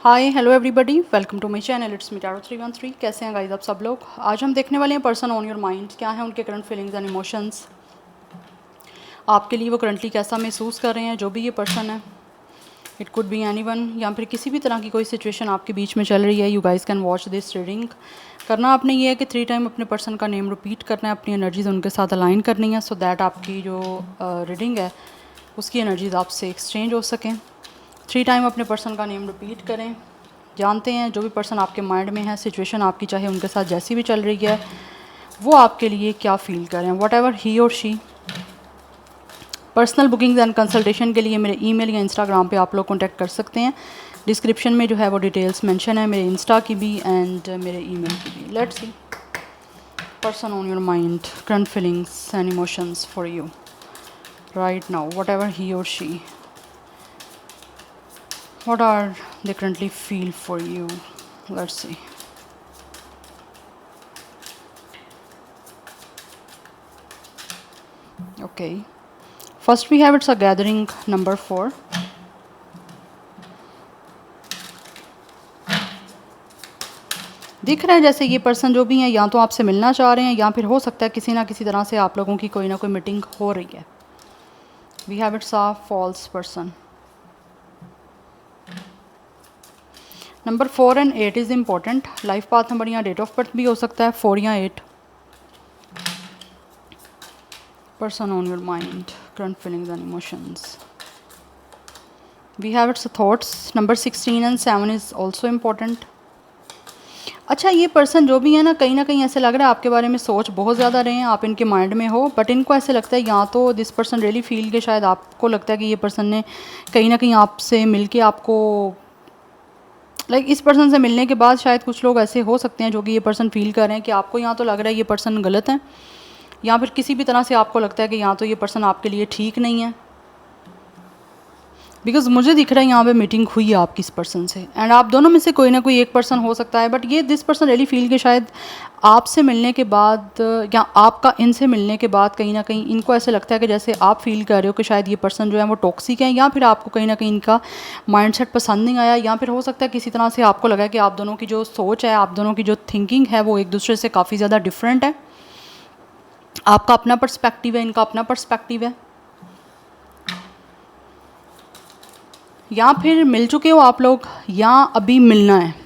Hi hello everybody, welcome to my channel. It's me Taro 313। कैसे हैं guys आप सब लोग। आज हम देखने वाले हैं पर्सन ऑन योर माइंड। क्या है उनके करंट फीलिंग्स एंड इमोशंस, आपके लिए वो करंटली कैसा महसूस कर रहे हैं। जो भी ये पर्सन है, इट कुड बी एनीवन, या फिर किसी भी तरह की कोई सिचुएशन आपके बीच में चल रही है। You guys can watch this reading. करना आपने ये है कि 3 टाइम अपने पर्सन का नेम रिपीट करना है, अपनी एनर्जीज उनके साथ अलाइन करनी है, सो दैट आपकी जो रीडिंग है उसकी एनर्जीज आपसे एक्सचेंज हो सकें। 3 टाइम अपने पर्सन का नेम रिपीट करें। जानते हैं जो भी पर्सन आपके माइंड में है, सिचुएशन आपकी चाहे उनके साथ जैसी भी चल रही है, वो आपके लिए क्या फील करें। वॉट एवर ही और she. Personal bookings and consultation के लिए मेरे ईमेल या इंस्टाग्राम पे आप लोग कॉन्टैक्ट कर सकते हैं। डिस्क्रिप्शन में जो है वो डिटेल्स मेंशन है, मेरे इंस्टा की भी एंड मेरे ईमेल की भी। Let's see person on your mind, current feelings and emotions for you right now, what ever he और she, what are they currently feel for you. Let's see. Okay, first we have it's a gathering number 4. दिख रहा है जैसे ये person जो भी हैं या तो आपसे मिलना चाह रहे हैं या फिर हो सकता है किसी ना किसी तरह से आप लोगों की कोई ना कोई मीटिंग हो रही है। We have it's a false person. Number 4 and 8 is important. Life path number या डेट ऑफ बर्थ भी हो सकता है 4 या 8। Person on your mind, current feelings and emotions. We have it's thoughts. Number 16 and 7 is also important. अच्छा, ये person जो भी है ना कहीं ऐसे लग रहा है आपके बारे में सोच बहुत ज़्यादा रहे हैं, आप इनके माइंड में हो, बट इनको ऐसे लगता है या तो दिस पर्सन रियली फील के शायद आपको लगता है कि ये पर्सन ने कहीं ना कहीं आपसे मिलके आपको इस पर्सन से मिलने के बाद शायद कुछ लोग ऐसे हो सकते हैं जो कि ये पर्सन फील कर रहे हैं कि आपको यहाँ तो लग रहा है ये पर्सन गलत है, या फिर किसी भी तरह से आपको लगता है कि यहाँ तो ये पर्सन आपके लिए ठीक नहीं है। बिकॉज मुझे दिख रहा है यहाँ पे मीटिंग हुई है आपकी इस पर्सन से, एंड आप दोनों में से कोई ना कोई एक पर्सन हो सकता है, बट ये दिस पर्सन रियली फील के शायद आपसे मिलने के बाद या आपका इनसे मिलने के बाद कहीं ना कहीं इनको ऐसे लगता है कि जैसे आप फील कर रहे हो कि शायद ये पर्सन जो है वो टॉक्सिक है, या फिर आपको कहीं ना कहीं इनका माइंडसेट पसंद नहीं आया, या फिर हो सकता है किसी तरह से आपको लगा कि आप दोनों की जो सोच है, आप दोनों की जो थिंकिंग है वो एक दूसरे से काफ़ी ज़्यादा डिफरेंट है। आपका अपना पर्सपेक्टिव है, इनका अपना पर्सपेक्टिव है, या फिर मिल चुके हो आप लोग या अभी मिलना है।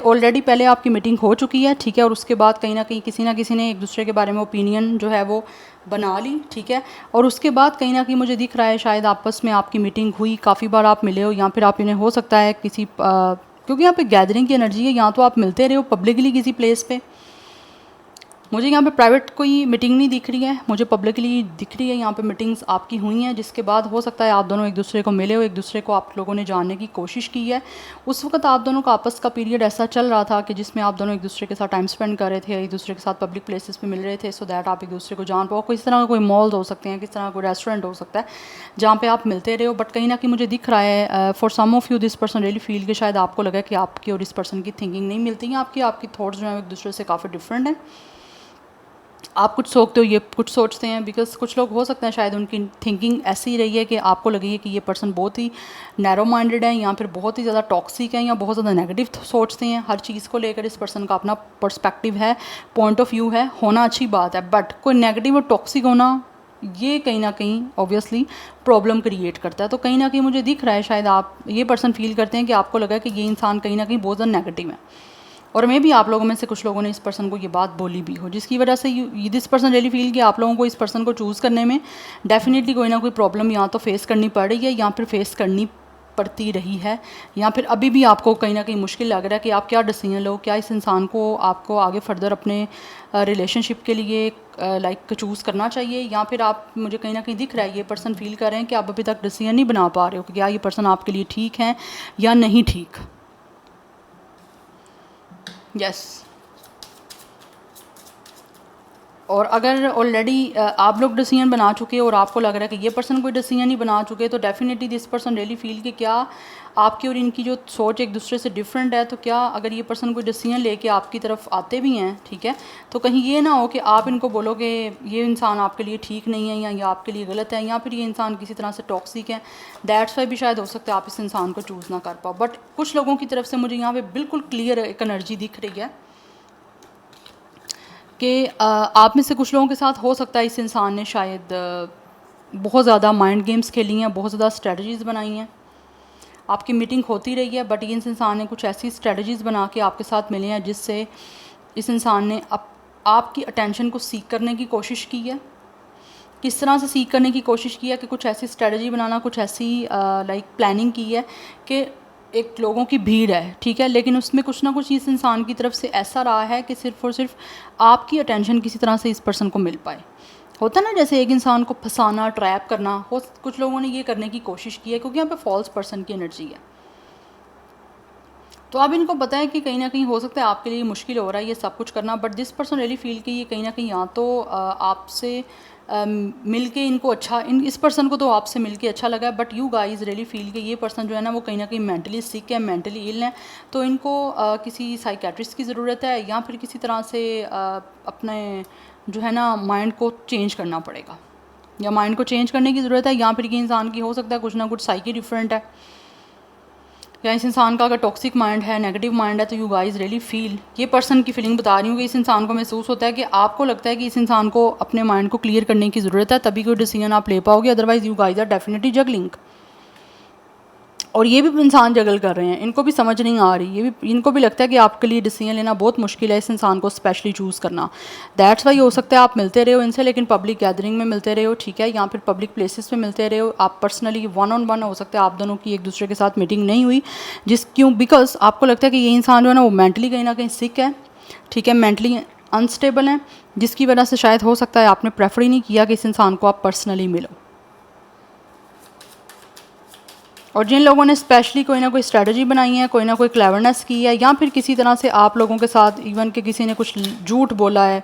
ऑलरेडी पहले आपकी मीटिंग हो चुकी है, ठीक है, और उसके बाद कहीं ना कहीं किसी ना किसी ने एक दूसरे के बारे में ओपिनियन जो है वो बना ली, ठीक है, और उसके बाद कहीं ना कहीं मुझे दिख रहा है शायद आपस में आपकी मीटिंग हुई, काफ़ी बार आप मिले हो, या फिर आप इन्हें हो सकता है किसी क्योंकि यहाँ पे गैदरिंग की एनर्जी है, या तो आप मिलते रहे हो पब्लिकली किसी प्लेस पे। मुझे यहाँ पे प्राइवेट कोई मीटिंग नहीं दिख रही है, मुझे पब्लिकली दिख रही है यहाँ पे मीटिंग्स आपकी हुई हैं, जिसके बाद हो सकता है आप दोनों एक दूसरे को मिले हो, एक दूसरे को आप लोगों ने जानने की कोशिश की है। उस वक्त आप दोनों का आपस का पीरियड ऐसा चल रहा था कि जिसमें आप दोनों एक दूसरे के साथ टाइम स्पेंड कर रहे थे, एक दूसरे के साथ पब्लिक प्लेसेस पे मिल रहे थे, सो दैट आप एक दूसरे को जान पाओ। किस तरह का कोई मॉल्स हो सकते हैं, किस तरह का कोई रेस्टोरेंट हो सकता है जहाँ पे आप मिलते रहे हो, बट कहीं ना कहीं मुझे दिख रहा है for some of you this person really feel कि शायद आपको लगा कि आपकी और इस पर्सन की थिंकिंग नहीं मिलती है, आपकी थॉट्स जो है एक दूसरे से काफ़ी डिफरेंट हैं। आप कुछ सोचते हो, ये कुछ सोचते हैं, बिकॉज कुछ लोग हो सकते हैं शायद उनकी थिंकिंग ऐसी रही है कि आपको लगी है कि ये पर्सन बहुत ही नैरो माइंडेड है, या फिर बहुत ही ज़्यादा टॉक्सिक है, या बहुत ज़्यादा नेगेटिव सोचते हैं हर चीज़ को लेकर। इस पर्सन का अपना पर्सपेक्टिव है, पॉइंट ऑफ व्यू है, होना अच्छी बात है, बट कोई नेगेटिव और टॉक्सिक होना ये कहीं ना कहीं ऑब्वियसली प्रॉब्लम क्रिएट करता है। तो कहीं ना कहीं मुझे दिख रहा है शायद आप ये पर्सन फील करते हैं कि आपको लगा कि ये इंसान कहीं ना कहीं बहुत ज़्यादा नेगेटिव है, और मे भी आप लोगों में से कुछ लोगों ने इस पर्सन को ये बात बोली भी हो, जिसकी वजह से दिस पर्सन रियली फील कि आप लोगों को इस पर्सन को चूज़ करने में डेफिनेटली कोई ना कोई प्रॉब्लम या तो फेस करनी पड़ रही है, या फिर फेस करनी पड़ती रही है, या फिर अभी भी आपको कहीं ना कहीं मुश्किल लग रहा है कि आप क्या डिसीजन लो, क्या इस इंसान को आपको आगे फर्दर अपने रिलेशनशिप के लिए चूज़ करना चाहिए, या फिर आप मुझे कहीं ना कहीं दिख रहा है ये पर्सन फील कर रहे हैं कि आप अभी तक डिसीजन नहीं बना पा रहे हो कि क्या ये पर्सन आपके लिए ठीक है या नहीं ठीक। यस और अगर ऑलरेडी आप लोग डिसीजन बना चुके हो और आपको लग रहा है कि ये पर्सन कोई डिसीजन नहीं बना चुके, तो definitely this person really feel कि क्या आपकी और इनकी जो सोच एक दूसरे से डिफरेंट है, तो क्या अगर ये पर्सन कोई डिसीजन लेके आपकी तरफ आते भी हैं, ठीक है, तो कहीं ये ना हो कि आप इनको बोलो कि ये इंसान आपके लिए ठीक नहीं है या ये आपके लिए गलत है, या फिर ये इंसान किसी तरह से टॉक्सिक है। दैट्स वाई भी शायद हो सकता है आप इस इंसान को चूज़ ना कर पाओ। बट कुछ लोगों की तरफ से मुझे यहाँ पे बिल्कुल क्लियर एक एनर्जी दिख रही है कि आप में से कुछ लोगों के साथ हो सकता है इस इंसान ने शायद बहुत ज़्यादा माइंड गेम्स खेली हैं, बहुत ज़्यादा स्ट्रेटजीज़ बनाई हैं। आपकी मीटिंग होती रही है, बट ये इस इंसान ने कुछ ऐसी स्ट्रेटजीज़ बना के आपके साथ मिले हैं जिससे इस इंसान ने आपकी अटेंशन को सीख करने की कोशिश की है। किस तरह से सीख करने की कोशिश की है कि कुछ ऐसी स्ट्रेटजी बनाना, कुछ ऐसी लाइक प्लानिंग की है कि एक लोगों की भीड़ है, ठीक है, लेकिन उसमें कुछ ना कुछ इस इंसान की तरफ से ऐसा रहा है कि सिर्फ़ और सिर्फ आपकी अटेंशन किसी तरह से इस पर्सन को मिल पाए। होता है ना, जैसे एक इंसान को फंसाना, ट्रैप करना, हो कुछ लोगों ने ये करने की कोशिश की है क्योंकि यहाँ पे फॉल्स पर्सन की एनर्जी है। तो अब इनको पता है कि कहीं ना कहीं हो सकता है आपके लिए मुश्किल हो रहा है ये सब कुछ करना, but this person really feel कि ये कहीं ना कहीं या तो आपसे मिल के इनको अच्छा, इस पर्सन को तो आपसे मिल के अच्छा लगा है, but you guys really feel कि ये पर्सन जो है ना वो कहीं ना कहीं मेंटली सिक है, मेंटली इल है, तो इनको किसी साइकेट्रिस्ट की ज़रूरत है या फिर किसी तरह से अपने जो है ना माइंड को चेंज करना पड़ेगा, या माइंड को चेंज करने की ज़रूरत है, या फिर कि इंसान की हो सकता है कुछ ना कुछ साइकी डिफरेंट है, या इस इंसान का अगर टॉक्सिक माइंड है, नेगेटिव माइंड है, तो यू गाइज रियली फील, ये पर्सन की फीलिंग बता रही हूँ कि इस इंसान को महसूस होता है कि आपको लगता है कि इस इंसान को अपने माइंड को क्लियर करने की ज़रूरत है, तभी कोई डिसीजन आप ले पाओगे, otherwise you guys are definitely juggling. और ये भी इंसान जगल कर रहे हैं, इनको भी समझ नहीं आ रही, ये भी इनको भी लगता है कि आपके लिए डिसीजन लेना बहुत मुश्किल है, इस इंसान को स्पेशली चूज़ करना। दैट्स वाई हो सकता है आप मिलते रहे हो इनसे, लेकिन पब्लिक गैदरिंग में मिलते रहे हो, ठीक है, या फिर पब्लिक प्लेसेस पे मिलते रहे हो, आप पर्सनली वन ऑन वन हो सकता है आप दोनों की एक दूसरे के साथ मीटिंग नहीं हुई, बिकॉज आपको लगता है कि ये इंसान जो है ना वो मेंटली कहीं ना कहीं सिक है, ठीक है, मेंटली अनस्टेबल है, जिसकी वजह से शायद हो सकता है आपने प्रेफर ही नहीं किया कि इस इंसान को आप पर्सनली मिलो। और जिन लोगों ने स्पेशली कोई ना कोई स्ट्रेटजी बनाई है, कोई ना कोई क्लेवरनेस की है, या फिर किसी तरह से आप लोगों के साथ इवन के किसी ने कुछ झूठ बोला है,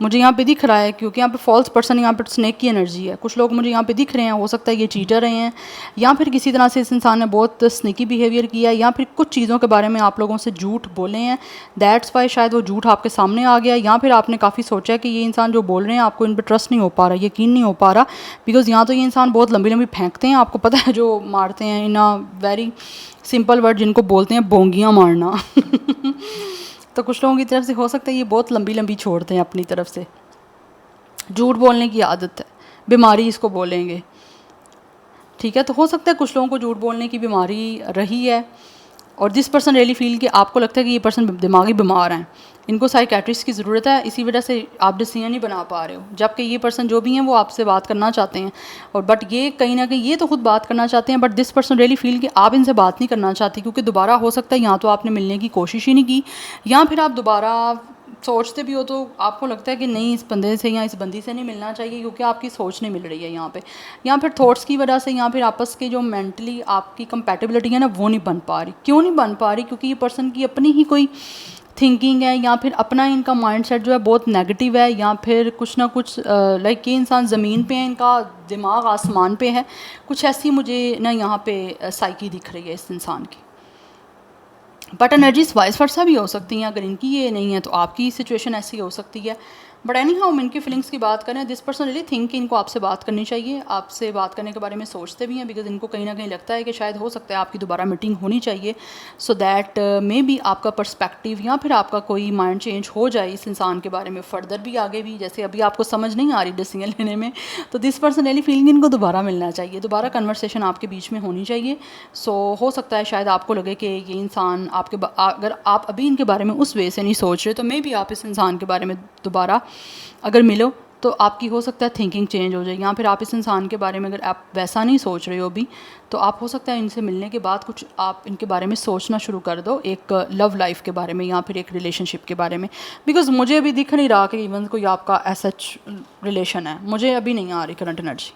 मुझे यहाँ पे दिख रहा है, क्योंकि यहाँ पे फॉल्स पर्सन, यहाँ पे स्नेक की एनर्जी है, कुछ लोग मुझे यहाँ पे दिख रहे हैं, हो सकता है ये चीटर रहे हैं, या फिर किसी तरह से इस इंसान ने बहुत स्नेकी बिहेवियर किया है, या फिर कुछ चीज़ों के बारे में आप लोगों से झूठ बोले हैं, दैट्स वाई शायद वो झूठ आपके सामने आ गया, या फिर आपने काफ़ी सोचा है कि ये इंसान जो बोल रहे हैं आपको इन पर ट्रस्ट नहीं हो पा रहा, यकीन नहीं हो पा रहा, बिकॉज यहाँ तो ये इंसान बहुत लंबी लंबी फेंकते हैं, आपको पता है, जो मारते हैं इन अ वेरी सिंपल वर्ड जिनको बोलते हैं बोंगियाँ मारना तो कुछ लोगों की तरफ से हो सकता है ये बहुत लंबी लंबी छोड़ते हैं अपनी तरफ से, झूठ बोलने की आदत है, बीमारी इसको बोलेंगे, ठीक है, तो हो सकता है कुछ लोगों को झूठ बोलने की बीमारी रही है, और दिस पर्सन रियली फील कि आपको लगता है कि ये पर्सन दिमागी बीमार हैं, इनको साइकेट्रिस्ट की ज़रूरत है, इसी वजह से आप डिसीजन नहीं बना पा रहे हो, जबकि ये पर्सन जो भी हैं वो आपसे बात करना चाहते हैं, और बट ये कहीं ना कहीं ये तो खुद बात करना चाहते हैं, but this person really feel कि आप इनसे बात नहीं करना चाहती, क्योंकि दोबारा हो सकता है या तो आपने मिलने की कोशिश ही नहीं की, या फिर आप दोबारा सोचते भी हो तो आपको लगता है कि नहीं, इस बंदे से या इस बंदी से नहीं मिलना चाहिए, क्योंकि आपकी सोच नहीं मिल रही है यहाँ पे, या फिर थॉट्स की वजह से, या फिर आपस के जो मेंटली आपकी कंपैटिबिलिटी है ना वो नहीं बन पा रही। क्यों नहीं बन पा रही? क्योंकि ये पर्सन की अपनी ही कोई थिंकिंग है, या फिर अपना इनका माइंडसेट जो है बहुत नेगेटिव है, या फिर कुछ ना कुछ लाइक ये इंसान ज़मीन पे है, इनका दिमाग आसमान पे है, कुछ ऐसी मुझे ना यहाँ पे साइकी दिख रही है इस इंसान की। बट एनर्जीज वाइस वर्सा भी हो सकती हैं, अगर इनकी ये नहीं है तो आपकी सिचुएशन ऐसी हो सकती है। बट एनी हाउ, हम इनकी फीलिंग्स की बात करें, दिस पर्सन रियली थिंक कि इनको आपसे बात करनी चाहिए, आपसे बात करने के बारे में सोचते भी हैं, बिकॉज इनको कहीं ना कहीं लगता है कि शायद हो सकता है आपकी दोबारा मीटिंग होनी चाहिए, सो दैट मे बी आपका पर्सपेक्टिव या फिर आपका कोई माइंड चेंज हो जाए इस इंसान के बारे में फर्दर भी, आगे भी, जैसे अभी आपको समझ नहीं आ रही डिसीजन लेने में, तो दिस पर्सन रियली फीलिंग इनको दोबारा मिलना चाहिए, दोबारा कन्वर्सेशन आपके बीच में होनी चाहिए। सो हो सकता है शायद आपको लगे कि ये इंसान आपके अगर आप अभी इनके बारे में उस वे से नहीं सोच रहे, तो मे बी आप इस इंसान के बारे में दोबारा अगर मिलो तो आपकी हो सकता है थिंकिंग चेंज हो जाए, या फिर आप इस इंसान के बारे में अगर आप वैसा नहीं सोच रहे हो अभी, तो आप हो सकता है इनसे मिलने के बाद कुछ आप इनके बारे में सोचना शुरू कर दो, एक लव लाइफ के बारे में या फिर एक रिलेशनशिप के बारे में, बिकॉज मुझे अभी दिख नहीं रहा कि इवन कोई आपका ऐसा रिलेशन है, मुझे अभी नहीं आ रही current energy.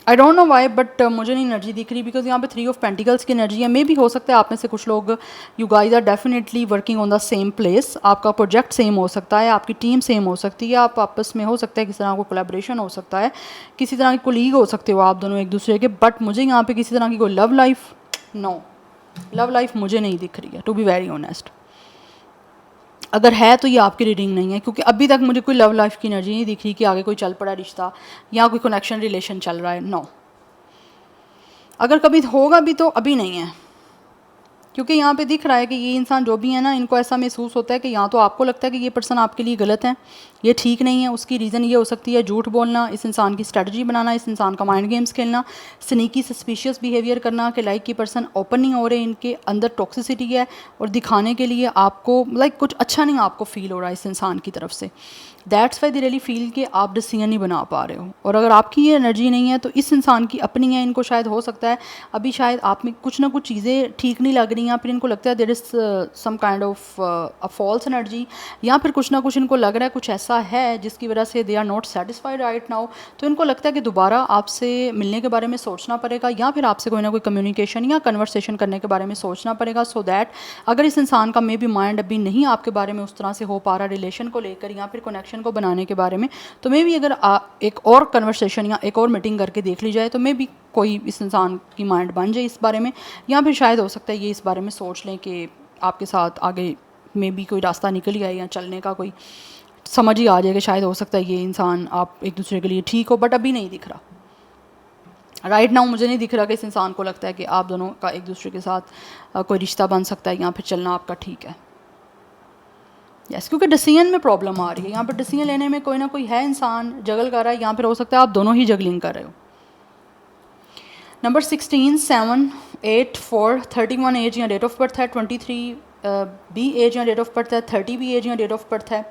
I don't know why, but मुझे नहीं एनर्जी दिख रही, बिकॉज यहाँ पे 3 ऑफ पेंटिकल्स की एनर्जी है। मे भी हो सकता है आप में से कुछ लोग, you guys are definitely working on the same place, आपका प्रोजेक्ट सेम हो सकता है, आपकी टीम सेम हो सकती है, आप आपस में हो सकता है किसी तरह का कोलैबोरेशन हो सकता है, किसी तरह की कोलीग हो सकते हो आप दोनों एक दूसरे के, बट मुझे यहाँ पे किसी तरह की कोई love life no, love life मुझे नहीं दिख रही है, टू बी वेरी ऑनेस्ट। अगर है तो ये आपकी रीडिंग नहीं है, क्योंकि अभी तक मुझे कोई लव लाइफ की एनर्जी नहीं दिख रही कि आगे कोई चल पड़ा रिश्ता या कोई कनेक्शन रिलेशन चल रहा है। नो, अगर कभी होगा भी तो अभी नहीं है, क्योंकि यहाँ पे दिख रहा है कि ये इंसान जो भी है ना, इनको ऐसा महसूस होता है कि या तो आपको लगता है कि ये पर्सन आपके लिए गलत है, ये ठीक नहीं है। उसकी रीज़न ये हो सकती है झूठ बोलना, इस इंसान की स्ट्रेटजी बनाना, इस इंसान का माइंड गेम्स खेलना, स्नीकी सस्पिशियस बिहेवियर करना कि लाइक ये पर्सन ओपन नहीं हो रहे, इनके अंदर टॉक्सिसिटी है और दिखाने के लिए आपको लाइक कुछ अच्छा नहीं आपको फील हो रहा है इस इंसान की तरफ से। That's why they really feel कि आप डिसीजन नहीं बना पा रहे हो। और अगर आपकी ये एनर्जी नहीं है तो इस इंसान की अपनी है, इनको शायद हो सकता है अभी शायद आप में कुछ ना कुछ चीज़ें ठीक नहीं लग रही हैं, फिर इनको लगता है there is some kind of a false energy, या फिर कुछ ना कुछ इनको लग रहा है कुछ ऐसा है जिसकी वजह से they are not satisfied right now. तो इनको लगता है कि दोबारा आपसे मिलने के बारे में सोचना पड़ेगा, या फिर आपसे कोई ना कोई कम्युनिकेशन या कन्वर्सेशन करने के बारे में सोचना पड़ेगा, सो दैट अगर इस इंसान का मे बी माइंड अभी नहीं आपके बारे में उस तरह से हो पा रहा रिलेशन को लेकर या फिर कनेक्शन को बनाने के बारे में, तो मे बी अगर एक और कन्वर्सेशन या एक और मीटिंग करके देख ली जाए तो मे बी कोई इस इंसान की माइंड बन जाए इस बारे में, या फिर शायद हो सकता है ये इस बारे में सोच लें कि आपके साथ आगे मे बी कोई रास्ता निकल ही आए या चलने का कोई समझ ही आ जाए कि शायद हो सकता है ये इंसान आप एक दूसरे के लिए ठीक हो, बट अभी नहीं दिख रहा राइट नाउ। मुझे नहीं दिख रहा कि इस इंसान को लगता है कि आप दोनों का एक दूसरे के साथ कोई रिश्ता बन सकता है या फिर चलना आपका ठीक है। यस, क्योंकि डिसीजन में प्रॉब्लम आ रही है यहाँ पर, डिसीजन लेने में कोई ना कोई है इंसान जगल कर रहा है, या फिर हो सकता है आप दोनों ही जगलिंग कर रहे हो। नंबर 16, 7, 8, 4, 31 एज या डेट ऑफ बर्थ है, 23 बी एज या डेट ऑफ बर्थ है, 30 बी एज या डेट ऑफ बर्थ है,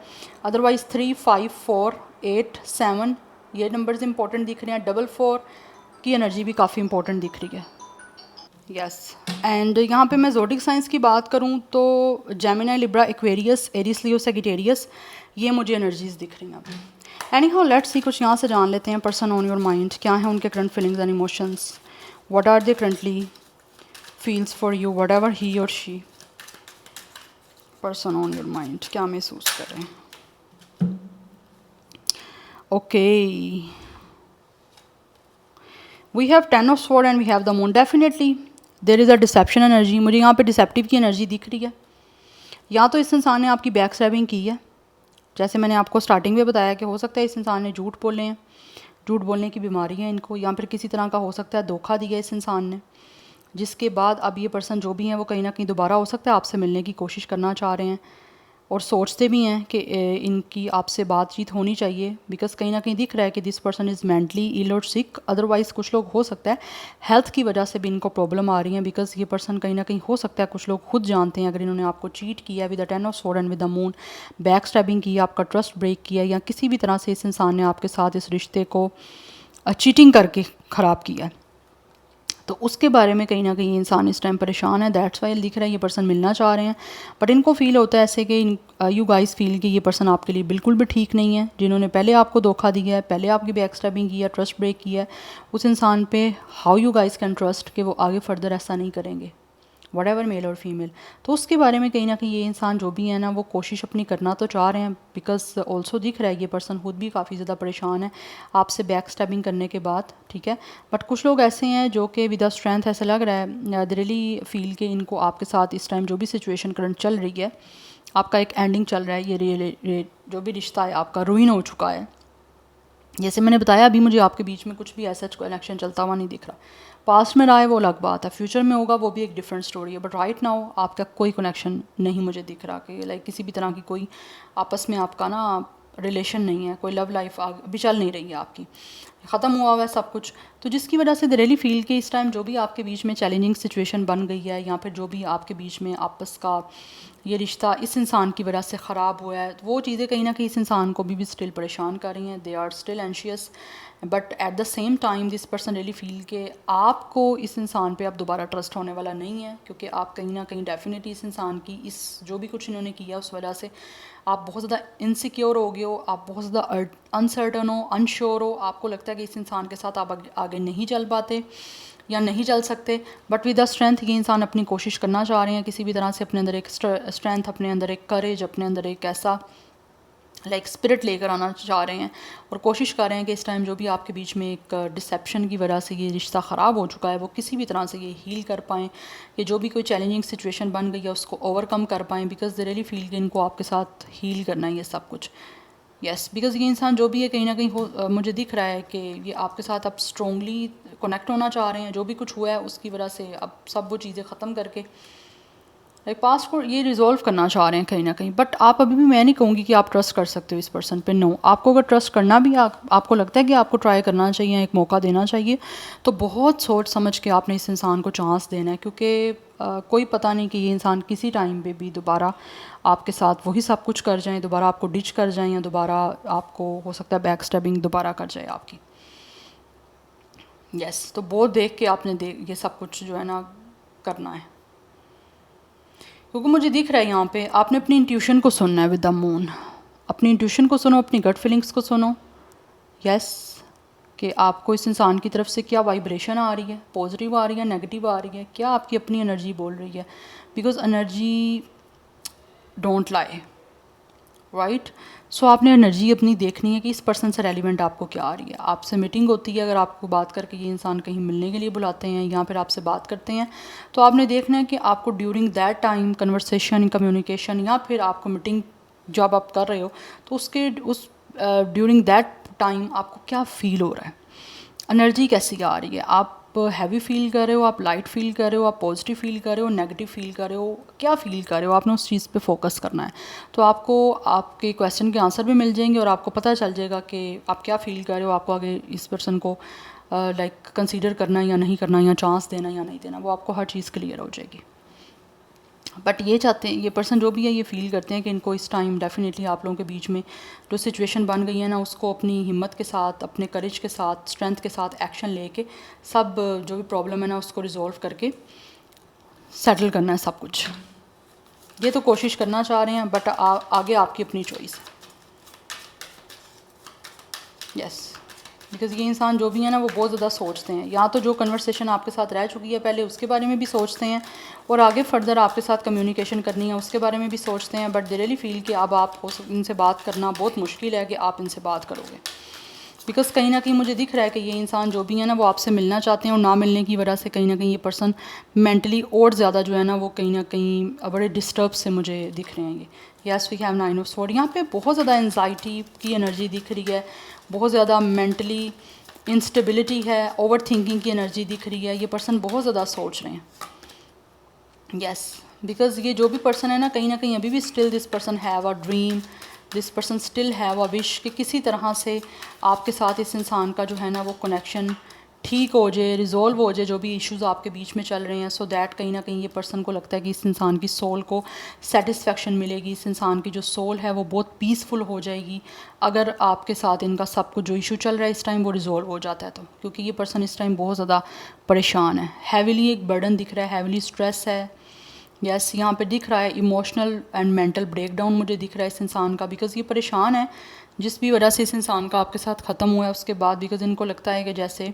अदरवाइज 3, 5, 4, 8, 7 ये नंबर्स इंपॉर्टेंट दिख रहे हैं। 4 की एनर्जी भी काफ़ी इंपॉर्टेंट दिख रही है। यस, एंड यहाँ पे मैं ज़ोडिक साइंस की बात करूँ तो जेमिनी, लिब्रा, एक्वेरियस, एरिस, लियो, सेजिटेरियस, ये मुझे एनर्जीज दिख रही हैं अभी। एनी हाउ लेट्स सी, कुछ यहाँ से जान लेते हैं पर्सन ऑन योर माइंड, क्या है उनके current feelings and emotions, what are they currently feels for you, whatever he और she, person on your mind क्या महसूस कर रहे हैं। Okay, we have 10 of sword and we have the moon. Definitely there is a deception energy, मुझे यहाँ पे deceptive की एनर्जी दिख रही है। या तो इस इंसान ने आपकी बैक स्टैबिंग की है, जैसे मैंने आपको स्टार्टिंग में बताया कि हो सकता है इस इंसान ने झूठ बोले हैं, झूठ बोलने की बीमारी है इनको, या फिर किसी तरह का हो सकता है धोखा दिया इस इंसान ने, जिसके बाद अब ये पर्सन जो भी हैं वो कहीं ना कहीं दोबारा हो सकता है आपसे मिलने की कोशिश करना चाह रहे हैं और सोचते भी हैं कि इनकी आपसे बातचीत होनी चाहिए, बिकॉज कहीं ना कहीं दिख रहा है कि this person is mentally ill और सिक। अदरवाइज़ कुछ लोग हो सकता है हेल्थ की वजह से भी इनको प्रॉब्लम आ रही है, बिकॉज ये पर्सन कहीं ना कहीं हो सकता है कुछ लोग खुद जानते हैं अगर इन्होंने आपको चीट किया with the 10 of sword and with the moon, back stabbing की, आपका ट्रस्ट ब्रेक किया, या किसी भी तरह से इस इंसान ने आपके साथ इस रिश्ते को चीटिंग करके ख़राब किया है, तो उसके बारे में कहीं ना कहीं इंसान इस टाइम परेशान है। दैट्स वाई दिख रहा है ये पर्सन मिलना चाह रहे हैं, बट इनको फील होता है ऐसे कि यू गाइस फील कि ये पर्सन आपके लिए बिल्कुल भी ठीक नहीं है। जिन्होंने पहले आपको धोखा दिया है, पहले आपकी बैक स्टैबिंग किया, ट्रस्ट ब्रेक किया है, उस इंसान पे how you guys can trust कि वो आगे फर्दर ऐसा नहीं करेंगे, वट एवर मेल और फीमेल। तो उसके बारे में कहीं ना कहीं ये इंसान जो भी है ना वो कोशिश अपनी करना तो चाह रहे हैं, बिकॉज ऑल्सो दिख रहा है ये पर्सन खुद भी काफ़ी ज़्यादा परेशान है आपसे बैक स्टैबिंग करने के बाद, ठीक है। बट कुछ लोग ऐसे हैं जो कि विद स्ट्रेंथ ऐसा लग रहा है दे रियली फील कि इनको आपके साथ इस टाइम जो भी सिचुएशन करंट चल रही है, आपका एक एंडिंग चल रहा है, ये जो भी रिश्ता है आपका रुइन हो चुका है। जैसे मैंने बताया अभी मुझे आपके बीच में कुछ भी ऐसा कनेक्शन चलता हुआ नहीं दिख रहा। पास्ट में रहा है वो अलग बात है, फ्यूचर में होगा वो भी एक डिफरेंट स्टोरी है, बट राइट नाउ आपका कोई कनेक्शन नहीं मुझे दिख रहा कि लाइक किसी भी तरह की कोई आपस में आपका ना रिलेशन नहीं है, कोई लव लाइफ अभी चल नहीं रही है आपकी, ख़त्म हुआ हुआ है सब कुछ। तो जिसकी वजह से दे रियली फील कि इस टाइम जो भी आपके बीच में चैलेंजिंग सिचुएशन बन गई है, या फिर जो भी आपके बीच में आपस का ये रिश्ता इस इंसान की वजह से ख़राब हुआ है, वो चीज़ें कहीं ना कहीं इस इंसान को भी स्टिल परेशान कर रही हैं। They are still anxious, but at the same time this person really feel कि आपको इस इंसान पे अब दोबारा ट्रस्ट होने वाला नहीं है, क्योंकि आप कहीं ना कहीं डेफिनेटली इस इंसान की इस जो भी कुछ इन्होंने किया उस वजह से आप बहुत ज़्यादा इनसिक्योर हो गए हो, आप बहुत ज़्यादा अनसर्टन हो, अनश्योर हो, आपको लगता है कि इस इंसान के साथ आप आगे नहीं चल पाते या नहीं चल सकते। बट विद द स्ट्रेंथ ये इंसान अपनी कोशिश करना चाह रहे हैं किसी भी तरह से, अपने अंदर एक स्ट्रेंथ, अपने अंदर एक करेज, अपने अंदर एक ऐसा लाइक स्पिरिट लेकर आना चाह रहे हैं और कोशिश कर रहे हैं कि इस टाइम जो भी आपके बीच में एक डिसेप्शन की वजह से ये रिश्ता ख़राब हो चुका है वो किसी भी तरह से ये हील कर पाएँ, कि जो भी कोई चैलेंजिंग सिचुएशन बन गई है उसको ओवरकम कर पाएँ, बिकॉज दे रियली फील कि इनको आपके साथ हील करना है ये सब कुछ। यस, बिकॉज ये इंसान जो भी है कहीं ना कहीं मुझे दिख रहा है कि ये आपके साथ अब स्ट्रॉन्गली कनेक्ट होना चाह रहे हैं। जो भी कुछ हुआ है उसकी वजह से अब सब वो चीज़ें ख़त्म करके लाइक पास्ट को ये रिजॉल्व करना चाह रहे हैं कहीं ना कहीं। बट आप अभी भी, मैं नहीं कहूँगी कि आप ट्रस्ट कर सकते हो इस पर्सन पे। नो, आपको अगर ट्रस्ट करना भी आपको लगता है कि आपको ट्राई करना चाहिए, एक मौका देना चाहिए, तो बहुत सोच समझ के आपने इस इंसान को चांस देना है, क्योंकि कोई पता नहीं कि ये इंसान किसी टाइम पे भी दोबारा आपके साथ वही सब कुछ कर जाएं, दोबारा आपको डिच कर जाएं, या दोबारा आपको हो सकता है बैक स्टैबिंग दोबारा कर जाए आपकी। यस, तो बहुत देख के आपने ये सब कुछ जो है ना करना है, क्योंकि मुझे दिख रहा है यहाँ पे आपने अपनी इंट्यूशन को सुनना है विद द मून। अपनी इंट्यूशन को सुनो, अपनी गट फीलिंग्स को सुनो। यस, कि आपको इस इंसान की तरफ से क्या वाइब्रेशन आ रही है, पॉजिटिव आ रही है, नेगेटिव आ रही है, क्या आपकी अपनी एनर्जी बोल रही है, because energy don't lie, right. So आपने एनर्जी अपनी देखनी है कि इस पर्सन से रेलिवेंट आपको क्या आ रही है। आपसे मीटिंग होती है, अगर आपको बात करके ये इंसान कहीं मिलने के लिए बुलाते हैं या फिर आपसे बात करते हैं, तो आपने देखना है कि आपको during that time conversation, communication, या फिर आपको मीटिंग जब आप कर रहे हो तो उसके ड्यूरिंग दैट टाइम आपको क्या फ़ील हो रहा है, एनर्जी कैसी आ रही है। आप हैवी फील कर रहे हो, आप लाइट फील कर रहे हो, आप पॉजिटिव फील कर रहे हो, नेगेटिव फील कर रहे हो, क्या फील कर रहे हो, आपने उस चीज़ पे फोकस करना है। तो आपको आपके क्वेश्चन के आंसर भी मिल जाएंगे और आपको पता चल जाएगा कि आप क्या फील कर रहे हो, आपको आगे इस पर्सन को लाइक कंसीडर करना या नहीं करना, या चांस देना या नहीं देना, वो आपको हर चीज़ क्लियर हो जाएगी। बट ये चाहते हैं, ये पर्सन जो भी है ये फील करते हैं कि इनको इस टाइम डेफिनेटली आप लोगों के बीच में जो सिचुएशन बन गई है ना, उसको अपनी हिम्मत के साथ, अपने करेज के साथ, स्ट्रेंथ के साथ एक्शन लेके सब जो भी प्रॉब्लम है ना उसको रिजॉल्व करके सेटल करना है सब कुछ। ये तो कोशिश करना चाह रहे हैं, बट आगे आपकी अपनी चॉइस। यस, बिकॉज़ ये इंसान जो भी है ना वो बहुत ज़्यादा सोचते हैं, या तो जो कन्वर्सेशन आपके साथ रह चुकी है पहले उसके बारे में भी सोचते हैं, और आगे फर्दर आपके साथ कम्युनिकेशन करनी है उसके बारे में भी सोचते हैं। बट दे रियली फील कि अब आप इनसे बात करना बहुत मुश्किल है कि आप इनसे बात करोगे, बिकॉज़ कहीं ना कहीं मुझे दिख रहा है कि ये इंसान जो भी है ना वो आपसे मिलना चाहते हैं, और ना मिलने की वजह से कहीं ना कहीं ये पर्सन मेंटली और ज़्यादा जो है ना वो कहीं ना कहीं बड़े डिस्टर्ब से मुझे दिख रहे हैं ये। Yes, we have 9 of sword. यहाँ पे बहुत ज़्यादा एनजाइटी की एनर्जी दिख रही है, बहुत ज़्यादा मेंटली इंस्टेबिलिटी है, ओवर थिंकिंग की एनर्जी दिख रही है। ये पर्सन बहुत ज़्यादा सोच रहे हैं। यस, बिकॉज़ ये जो भी पर्सन है ना कहीं अभी भी still this person have a dream, this person still have a wish कि किसी तरह से आपके साथ इस इंसान का जो है ना वो कनेक्शन ठीक हो जाए, रिजॉल्व हो जाए, जो भी इश्यूज़ आपके बीच में चल रहे हैं। सो दैट कहीं ना कहीं ये पर्सन को लगता है कि इस इंसान की सोल को सेटिस्फेक्शन मिलेगी, इस इंसान की जो सोल है वो बहुत पीसफुल हो जाएगी अगर आपके साथ इनका सब कुछ जो इशू चल रहा है इस टाइम वो रिजॉल्व हो जाता है। तो क्योंकि ये पर्सन इस टाइम बहुत ज़्यादा परेशान है, हैविली एक बर्डन दिख रहा है, हैविली स्ट्रेस है। यस, यहाँ पे दिख रहा है इमोशनल एंड मेंटल ब्रेकडाउन मुझे दिख रहा है इस इंसान का, बिकॉज़ ये परेशान है जिस भी वजह से इस इंसान का आपके साथ ख़त्म हुआ है उसके बाद। बिकॉज़ इनको लगता है कि जैसे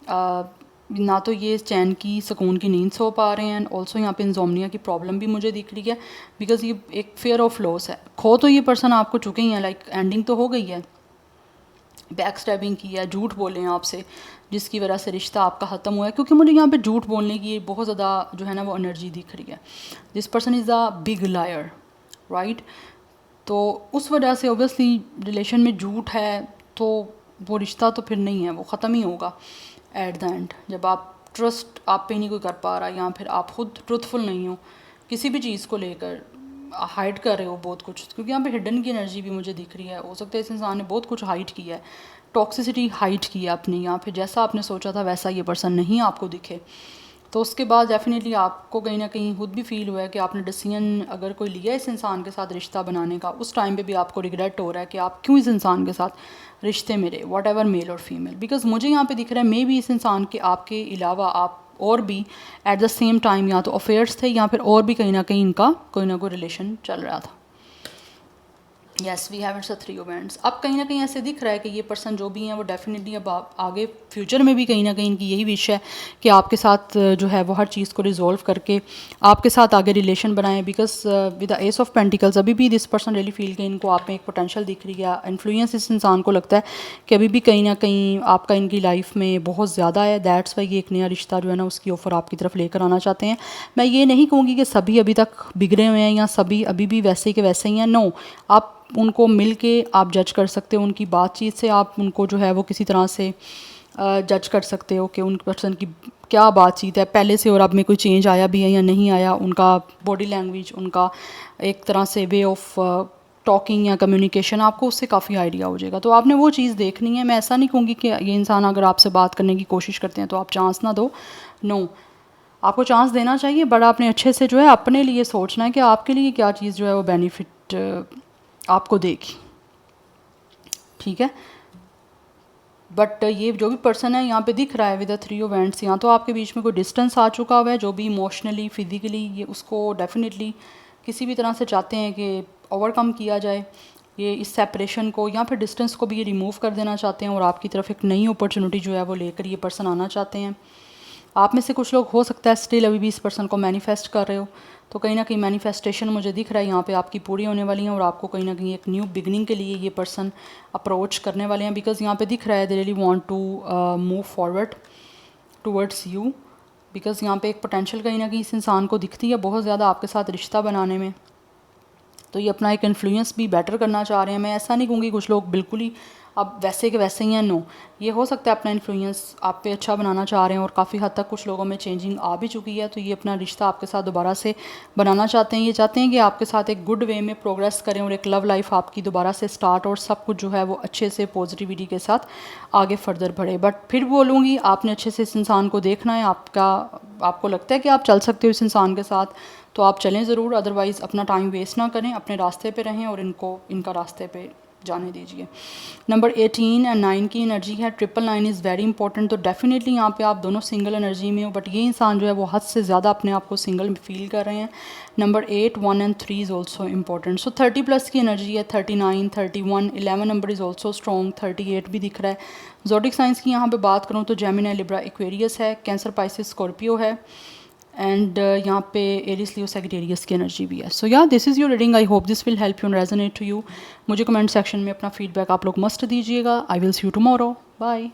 ना तो ये चैन की, सुकून की नींद सो पा रहे हैं, एंड ऑल्सो यहाँ पे इंसोम्निया की प्रॉब्लम भी मुझे दिख रही है, बिकॉज़ ये एक फेयर ऑफ लॉस है। खो तो ये पर्सन आपको चुके ही हैं, लाइक एंडिंग तो हो गई है, बैक स्टैबिंग की है, झूठ बोले हैं आपसे जिसकी वजह से रिश्ता आपका ख़त्म हुआ है। क्योंकि मुझे यहाँ पे झूठ बोलने की बहुत ज़्यादा जो है ना वो एनर्जी दिख रही है। This person is a big liar, right. तो उस वजह से ओबियसली रिलेशन में झूठ है तो वो रिश्ता तो फिर नहीं है, वो ख़त्म ही होगा एट द एंड। जब आप ट्रस्ट आप पे नहीं कोई कर पा रहा, या फिर आप खुद ट्रुथफुल नहीं हो किसी भी चीज़ को लेकर, हाइड कर रहे हो बहुत कुछ, क्योंकि यहाँ पे हिडन की एनर्जी भी मुझे दिख रही है। हो सकता है इस इंसान ने बहुत कुछ हाइड किया है, टॉक्सिसिटी हाइड की है अपनी, या फिर जैसा आपने सोचा था वैसा ये पर्सन नहीं आपको दिखे। तो उसके बाद डेफिनेटली आपको कहीं ना कहीं खुद भी फील हुआ है कि आपने डिसीजन अगर कोई लिया इस इंसान के साथ रिश्ता बनाने का, उस टाइम पे भी आपको रिग्रेट हो रहा है कि आप क्यों इस इंसान के साथ रिश्ते में रहे, वॉट एवर मेल और फीमेल। बिकॉज मुझे यहाँ पे दिख रहा है मे भी इस इंसान के आपके अलावा आप और भी एट द सेम टाइम या तो अफेयर्स थे, या फिर और भी कहीं ना कहीं इनका कोई ना कोई रिलेशन चल रहा था। Yes we have it's 3 events. अब कहीं ना कहीं ऐसे दिख रहा है कि ये पर्सन जो भी हैं वो डेफिनेटली अब आगे फ्यूचर में भी कहीं ना कहीं इनकी यही विश है कि आपके साथ जो है वो हर चीज़ को रिजॉल्व करके आपके साथ आगे रिलेशन बनाएं। Because with the S of pentacles अभी भी दिस पर्सन रियली फील कि इनको आप में एक पोटेंशियल दिख रही है, इन्फ्लुएंस इस इंसान को लगता है कि अभी भी कहीं ना कहीं आपका इनकी लाइफ में बहुत ज़्यादा है। दैट्स वाई ये एक नया रिश्ता जो है ना उसकी ऑफ़र आपकी तरफ लेकर आना चाहते हैं। मैं ये नहीं कहूँगी कि सभी अभी तक बिगड़े हुए हैं या सभी अभी भी वैसे ही के वैसे ही हैं। नो, आप उनको मिल के आप जज कर सकते हो, उनकी बातचीत से आप उनको जो है वो किसी तरह से जज कर सकते हो कि उन पर्सन की क्या बातचीत है पहले से और अब में कोई चेंज आया भी है या नहीं आया। उनका बॉडी लैंग्वेज, उनका एक तरह से वे ऑफ टॉकिंग या कम्युनिकेशन, आपको उससे काफ़ी आइडिया हो जाएगा। तो आपने वो चीज़ देखनी है। मैं ऐसा नहीं कहूँगी कि ये इंसान अगर आपसे बात करने की कोशिश करते हैं तो आप चांस ना दो। नो, आपको चांस देना चाहिए, बट आपने अच्छे से जो है अपने लिए सोचना है कि आपके लिए क्या चीज़ जो है वो बेनिफिट आपको देगी। ठीक है, बट ये जो भी पर्सन है यहाँ पे दिख रहा है विद द 3 इवेंट्स, यहाँ तो आपके बीच में कोई डिस्टेंस आ चुका हुआ है जो भी इमोशनली फिजिकली ये उसको डेफिनेटली किसी भी तरह से चाहते हैं कि ओवरकम किया जाए। ये इस सेपरेशन को या फिर डिस्टेंस को भी ये रिमूव कर देना चाहते हैं और आपकी तरफ एक नई अपॉर्चुनिटी जो है वो लेकर ये पर्सन आना चाहते हैं। आप में से कुछ लोग हो सकता है स्टिल अभी भी इस पर्सन को मैनिफेस्ट कर रहे हो, तो कहीं ना कहीं मैनिफेस्टेशन मुझे दिख रहा है यहाँ पे आपकी पूरी होने वाली है और आपको कहीं ना कहीं एक न्यू बिगनिंग के लिए ये पर्सन अप्रोच करने वाले हैं। बिकॉज यहाँ पे दिख रहा है they really want to move forward towards you. Because यहाँ पे एक पोटेंशियल कहीं ना कहीं इस इंसान को दिखती है बहुत ज़्यादा आपके साथ रिश्ता बनाने में। तो ये अपना एक इन्फ्लुएंस भी बेटर करना चाह रहे हैं। मैं ऐसा नहीं कहूँगी कुछ लोग बिल्कुल ही अब वैसे के वैसे ही हैं। नो, ये हो सकता है अपना इन्फ्लुएंस आप पे अच्छा बनाना चाह रहे हैं और काफ़ी हद तक कुछ लोगों में चेंजिंग आ भी चुकी है। तो ये अपना रिश्ता आपके साथ दोबारा से बनाना चाहते हैं। ये चाहते हैं कि आपके साथ एक गुड वे में प्रोग्रेस करें और एक लव लाइफ आपकी दोबारा से स्टार्ट और सब कुछ जो है वो अच्छे से पॉजिटिविटी के साथ आगे फर्दर बढ़े। बट फिर बोलूँगी आपने अच्छे से इस इंसान को देखना है। आपको लगता है कि आप चल सकते हो इस इंसान के साथ तो आप चलें ज़रूर, अदरवाइज़ अपना टाइम वेस्ट ना करें, अपने रास्ते पे रहें और इनका रास्ते पे जाने दीजिए। नंबर 18 एंड 9 की एनर्जी है। 999 इज़ वेरी इंपॉर्टेंट। तो डेफिनेटली यहाँ पे आप दोनों सिंगल एनर्जी में हो, बट ये इंसान जो है वो हद से ज़्यादा अपने आप को सिंगल फील कर रहे हैं। Number 8, 1 and 3 is also important. So 30 plus की एनर्जी है। 39, 31, 11 नंबर इज़ ऑल्सो स्ट्रॉन्ग। 38 भी दिख रहा है। ज़ोडिक साइंस की यहाँ पे बात करूँ तो जेमिनी, लिब्रा, एक्वेरियस है। कैंसर, पाइसिस, स्कॉर्पियो है। एंड यहाँ पे एरिस, लियो, सैजिटेरियस की एनर्जी भी है। So yeah this is your reading. I hope this will help you and resonate to you. मुझे कमेंट सेक्शन में अपना फीडबैक आप लोग मस्ट दीजिएगा। I will see you tomorrow. Bye.